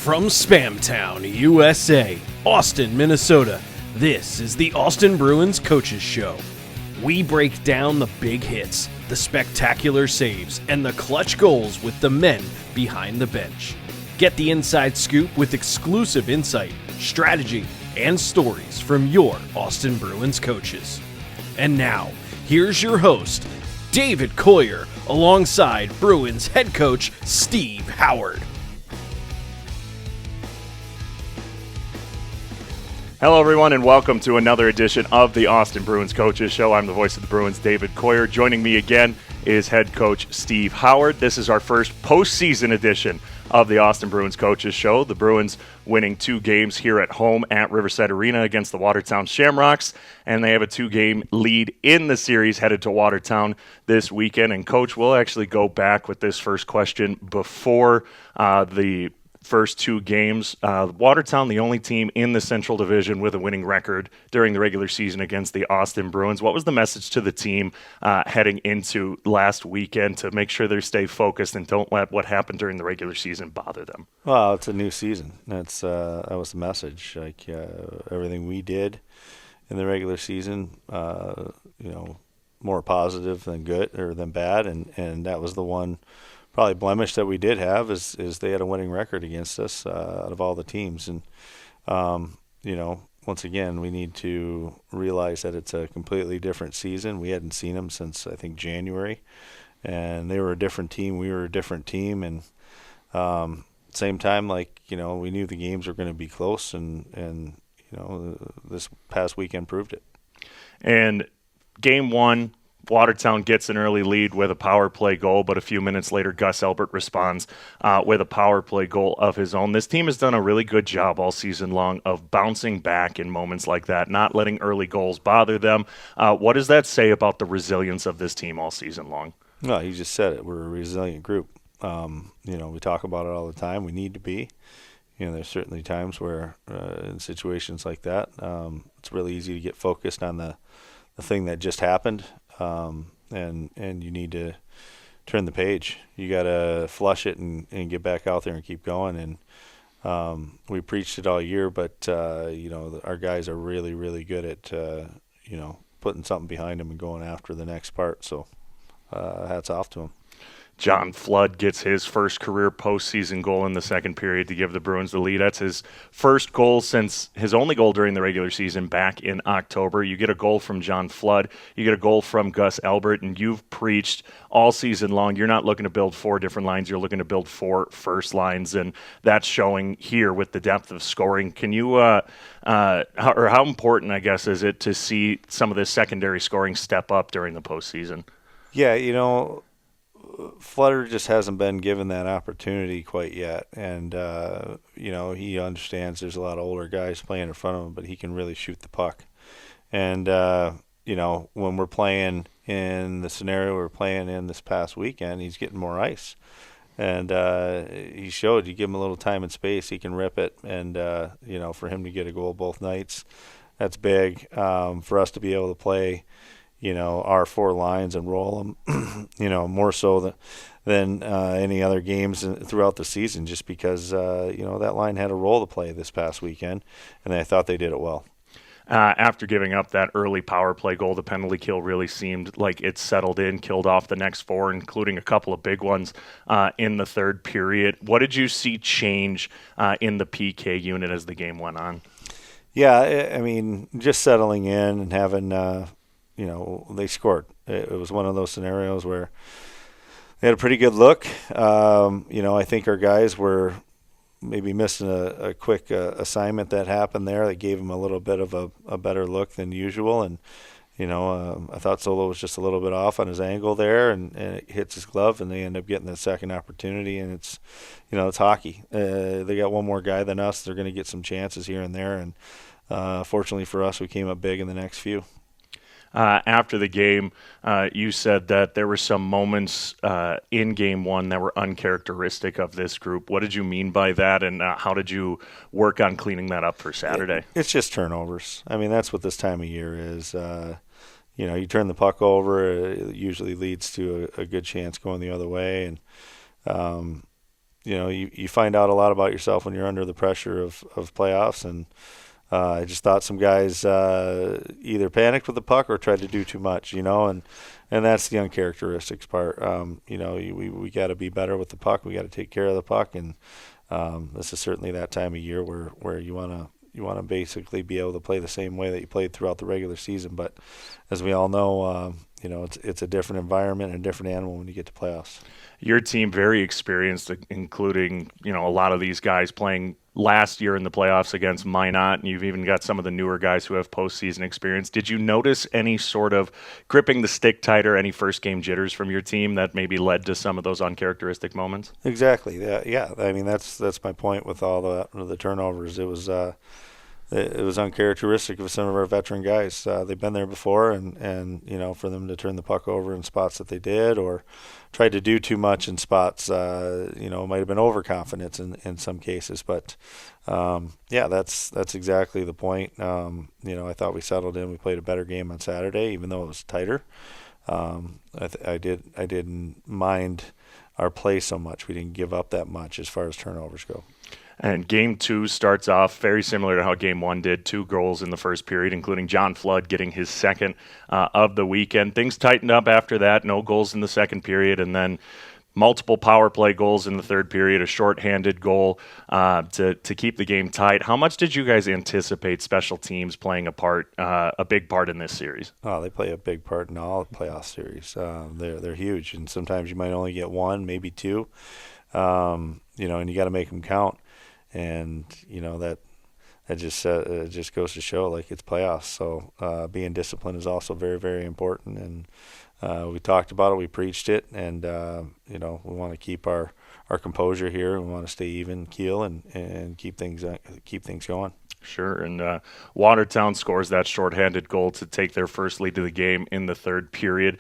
From Spamtown, USA, Austin, Minnesota, this is the Austin Bruins Coaches Show. We break down the big hits, the spectacular saves, and the clutch goals with the men behind the bench. Get the inside scoop with exclusive insight, strategy, and stories from your Austin Bruins coaches. And now, here's your host, David Coyer, alongside Bruins head coach Steve Howard. Hello, everyone, and welcome to another edition of the Austin Bruins Coaches Show. I'm the voice of the Bruins, David Coyer. Joining me again is head coach Steve Howard. This is our first postseason edition of the Austin Bruins Coaches Show. The Bruins winning 2 games here at home at Riverside Arena against the Watertown Shamrocks, and they have a 2-game lead in the series headed to Watertown this weekend. And, Coach, we'll actually go back with this first question before the first 2 games. Watertown, the only team in the Central Division with a winning record during the regular season against the Austin Bruins. What was the message to the team heading into last weekend to make sure they stay focused and don't let what happened during the regular season bother them? Well, it's a new season. That was the message. Everything we did in the regular season, more positive than good or than bad, and that was the one probably blemish that we did have is they had a winning record against us out of all the teams. And, once again, we need to realize that it's a completely different season. We hadn't seen them since, I think, January. And they were a different team. We were a different team. And same time, we knew the games were going to be close. And this past weekend proved it. And game 1, Watertown gets an early lead with a power play goal, but a few minutes later, Gus Elbert responds with a power play goal of his own. This team has done a really good job all season long of bouncing back in moments like that, not letting early goals bother them. What does that say about the resilience of this team all season long? No, you just said it. We're a resilient group. We talk about it all the time. We need to be. There's certainly times where in situations like that, it's really easy to get focused on the thing that just happened. And you need to turn the page. You got to flush it and get back out there and keep going. And we preached it all year, but our guys are really, really good at putting something behind them and going after the next part. So hats off to them. John Flood gets his first career postseason goal in the second period to give the Bruins the lead. That's his first goal since his only goal during the regular season back in October. You get a goal from John Flood. You get a goal from Gus Elbert, and you've preached all season long you're not looking to build 4 different lines. You're looking to build 4 first lines, and that's showing here with the depth of scoring. Can you how important, I guess, is it to see some of this secondary scoring step up during the postseason? Yeah, Flutter just hasn't been given that opportunity quite yet, and he understands there's a lot of older guys playing in front of him, but he can really shoot the puck. And when we're playing in the scenario we're playing in this past weekend, he's getting more ice, and he showed you give him a little time and space, he can rip it, and for him to get a goal both nights, that's big. For us to be able to play our 4 lines and roll them, more so than any other games throughout the season, just because, that line had a role to play this past weekend, and I thought they did it well. After giving up that early power play goal, the penalty kill really seemed like it settled in, killed off the next 4, including a couple of big ones in the third period. What did you see change in the PK unit as the game went on? Yeah, I mean, just settling in and having they scored. It was one of those scenarios where they had a pretty good look. I think our guys were maybe missing a quick assignment that happened there that gave them a little bit of a better look than usual. And, I thought Solo was just a little bit off on his angle there, and it hits his glove, and they end up getting the second opportunity. And it's hockey. They got one more guy than us. They're going to get some chances here and there. And fortunately for us, we came up big in the next few. After the game, you said that there were some moments in Game 1 that were uncharacteristic of this group. What did you mean by that, and how did you work on cleaning that up for Saturday? It's just turnovers. I mean, that's what this time of year is. You turn the puck over, it usually leads to a good chance going the other way. And you find out a lot about yourself when you're under the pressure of playoffs. And I just thought some guys either panicked with the puck or tried to do too much, and that's the uncharacteristics part. We got to be better with the puck. We got to take care of the puck, and this is certainly that time of year where you want to basically be able to play the same way that you played throughout the regular season. But as we all know, it's a different environment and a different animal when you get to playoffs. Your team very experienced, including a lot of these guys playing last year in the playoffs against Minot, and you've even got some of the newer guys who have postseason experience. Did you notice any sort of gripping the stick tighter, any first game jitters from your team that maybe led to some of those uncharacteristic moments? Exactly. Yeah. I mean, that's my point with all the turnovers. It was uncharacteristic of some of our veteran guys. They've been there before, and for them to turn the puck over in spots that they did, or tried to do too much in spots, it might have been overconfidence in some cases. But that's exactly the point. I thought we settled in. We played a better game on Saturday, even though it was tighter. I didn't mind our play so much. We didn't give up that much as far as turnovers go. And Game 2 starts off very similar to how Game 1 did. 2 goals in the first period, including John Flood getting his second of the weekend. Things tightened up after that. No goals in the second period, and then multiple power play goals in the third period, a shorthanded goal to keep the game tight. How much did you guys anticipate special teams playing a big part in this series? Oh, they play a big part in all playoff series. They're huge, and sometimes you might only get one, maybe two, and you got to make them count. And that just goes to show, like, it's playoffs. So being disciplined is also very, very important. And we talked about it, we preached it, and we want to keep our composure here. We want to stay even keel and keep things going. Sure, and Watertown scores that shorthanded goal to take their first lead to the game in the third period.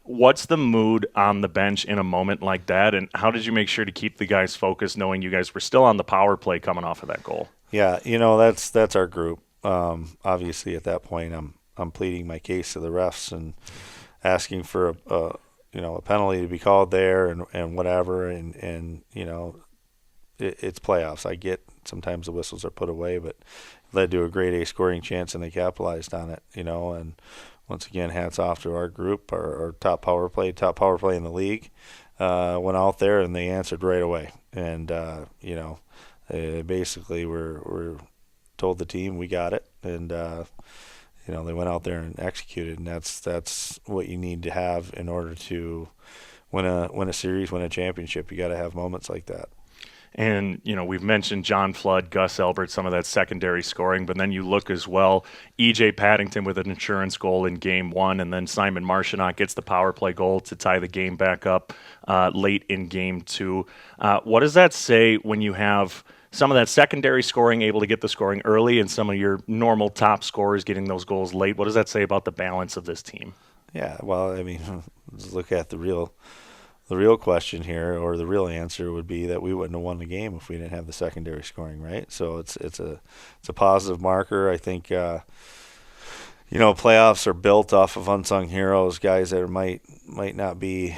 What's the mood on the bench in a moment like that, and how did you make sure to keep the guys focused, knowing you guys were still on the power play coming off of that goal? Yeah, that's our group. Obviously, at that point, I'm pleading my case to the refs and asking for a penalty to be called there and whatever, and it's playoffs. I get sometimes the whistles are put away, but it led to a grade A scoring chance, and they capitalized on it, and once again, hats off to our group, our top power play in the league, went out there and they answered right away. And, basically we're told the team we got it, and, they went out there and executed, and that's what you need to have in order to win a series, win a championship. You got to have moments like that. And, we've mentioned John Flood, Gus Elbert, some of that secondary scoring, but then you look as well, E.J. Paddington with an insurance goal in Game 1, and then Simon Marchionot gets the power play goal to tie the game back up late in Game 2. What does that say when you have some of that secondary scoring able to get the scoring early and some of your normal top scorers getting those goals late? What does that say about the balance of this team? Yeah, well, I mean, let's look at the real question here, or the real answer would be that we wouldn't have won the game if we didn't have the secondary scoring, right? So it's a positive marker. I think playoffs are built off of unsung heroes, guys that might not be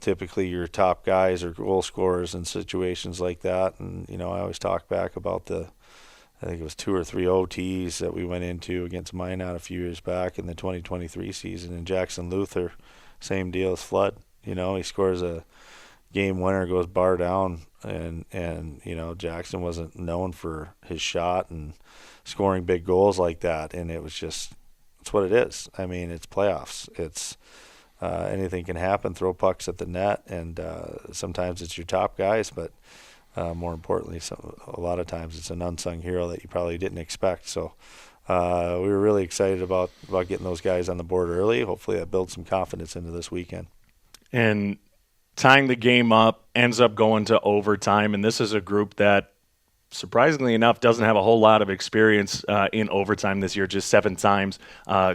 typically your top guys or goal scorers in situations like that. And I always talk back about I think it was 2 or 3 OTs that we went into against Minot a few years back in the 2023 season, and Jackson Luther, same deal as Flood. He scores a game winner, goes bar down, and Jackson wasn't known for his shot and scoring big goals like that, and it's what it is. I mean, it's playoffs. It's anything can happen. Throw pucks at the net, and sometimes it's your top guys, but more importantly, a lot of times it's an unsung hero that you probably didn't expect. So we were really excited about getting those guys on the board early. Hopefully that builds some confidence into this weekend. And tying the game up, ends up going to overtime, and this is a group that, surprisingly enough, doesn't have a whole lot of experience in overtime this year, just 7 times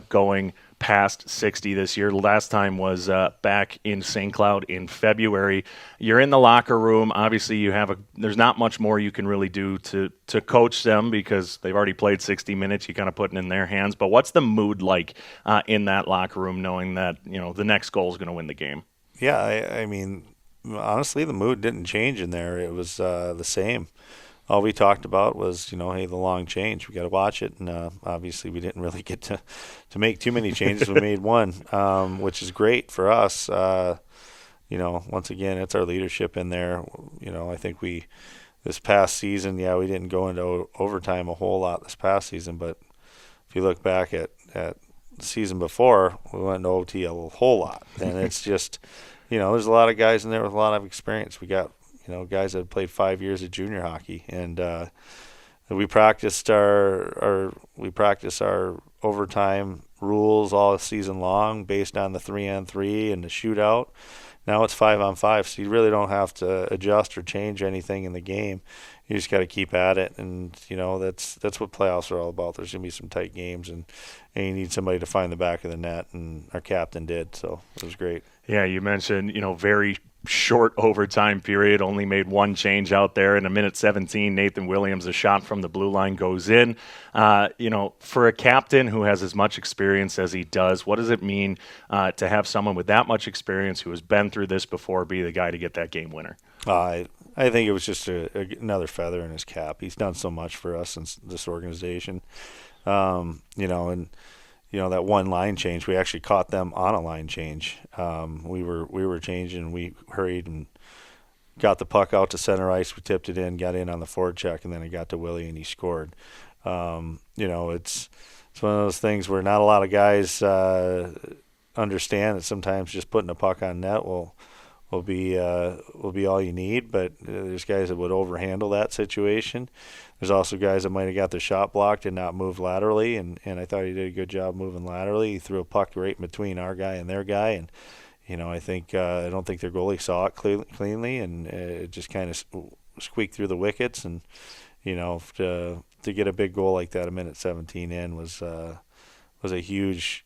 going past 60 this year. Last time was back in St. Cloud in February. You're in the locker room. Obviously, there's not much more you can really do to coach them because they've already played 60 minutes. You kind of put it in their hands. But what's the mood like in that locker room, knowing that the next goal is going to win the game? Yeah, I mean, honestly, the mood didn't change in there. It was the same. All we talked about was, hey, the long change. We got to watch it, and obviously we didn't really get to make too many changes. We made one, which is great for us. Once again, it's our leadership in there. I think this past season, we didn't go into overtime a whole lot this past season, but if you look back at the season before, we went into OT a whole lot, and it's just, there's a lot of guys in there with a lot of experience. We got guys that have played 5 years of junior hockey, and we practiced our overtime rules all season long based on the 3-on-3 and the shootout. Now it's 5-on-5, so you really don't have to adjust or change anything in the game. You just got to keep at it, and that's what playoffs are all about. There's gonna be some tight games, and you need somebody to find the back of the net, and our captain did, so it was great. Yeah, you mentioned very short overtime period, only made one change out there. In a minute 17, Nathan Williams, a shot from the blue line goes in. For a captain who has as much experience as he does, what does it mean to have someone with that much experience who has been through this before be the guy to get that game winner? I think it was just another feather in his cap. He's done so much for us in this organization. That one line change, we actually caught them on a line change. We were changing, we hurried and got the puck out to center ice. We tipped it in, got in on the forward check, and then it got to Willie and he scored. It's one of those things where not a lot of guys understand that sometimes just putting a puck on net will be all you need, but there's guys that would overhandle that situation. There's also guys that might have got their shot blocked and not moved laterally, and I thought he did a good job moving laterally. He threw a puck right in between our guy and their guy, and I don't think their goalie saw it cleanly, and it just kind of squeaked through the wickets, and to get a big goal like that a minute 17 in was a huge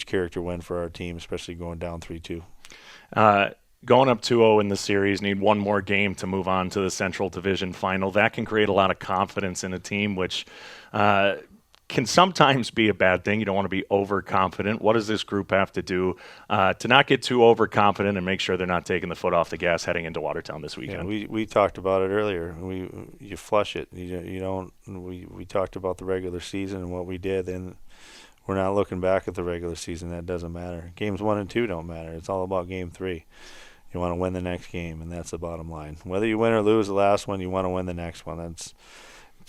character win for our team, especially going down 3-2. Going up 2-0 in the series, need one more game to move on to the Central Division Final. That can create a lot of confidence in a team, which can sometimes be a bad thing. You don't want to be overconfident. What does this group have to do to not get too overconfident and make sure they're not taking the foot off the gas heading into Watertown this weekend? Yeah, we talked about it earlier. You flush it. You don't. We talked about the regular season and what we did, and we're not looking back at the regular season. That doesn't matter. Games 1 and 2 don't matter. It's all about game 3. You want to win the next game, and that's the bottom line. Whether you win or lose the last one, you want to win the next one. It's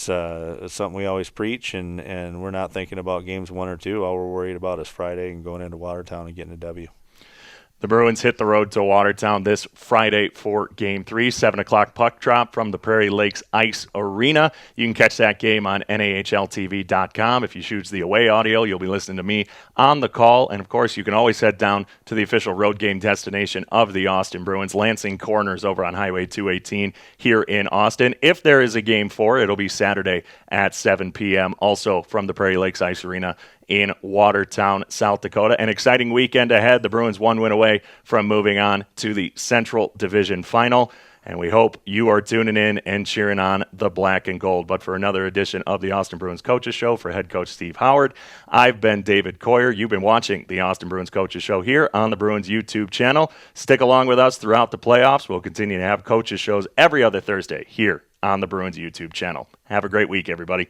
something we always preach, and we're not thinking about games 1 or 2. All we're worried about is Friday and going into Watertown and getting a W. The Bruins hit the road to Watertown this Friday for Game 3, 7 o'clock puck drop from the Prairie Lakes Ice Arena. You can catch that game on NAHLTV.com. If you choose the away audio, you'll be listening to me on the call. And, of course, you can always head down to the official road game destination of the Austin Bruins, Lansing Corners over on Highway 218 here in Austin. If there is a Game 4, it'll be Saturday at 7 p.m., also from the Prairie Lakes Ice Arena in Watertown, South Dakota. An exciting weekend ahead. The Bruins 1 win away from moving on to the Central Division Final. And we hope you are tuning in and cheering on the black and gold. But for another edition of the Austin Bruins Coaches Show, for head coach Steve Howard, I've been David Coyer. You've been watching the Austin Bruins Coaches Show here on the Bruins YouTube channel. Stick along with us throughout the playoffs. We'll continue to have coaches shows every other Thursday here on the Bruins YouTube channel. Have a great week, everybody.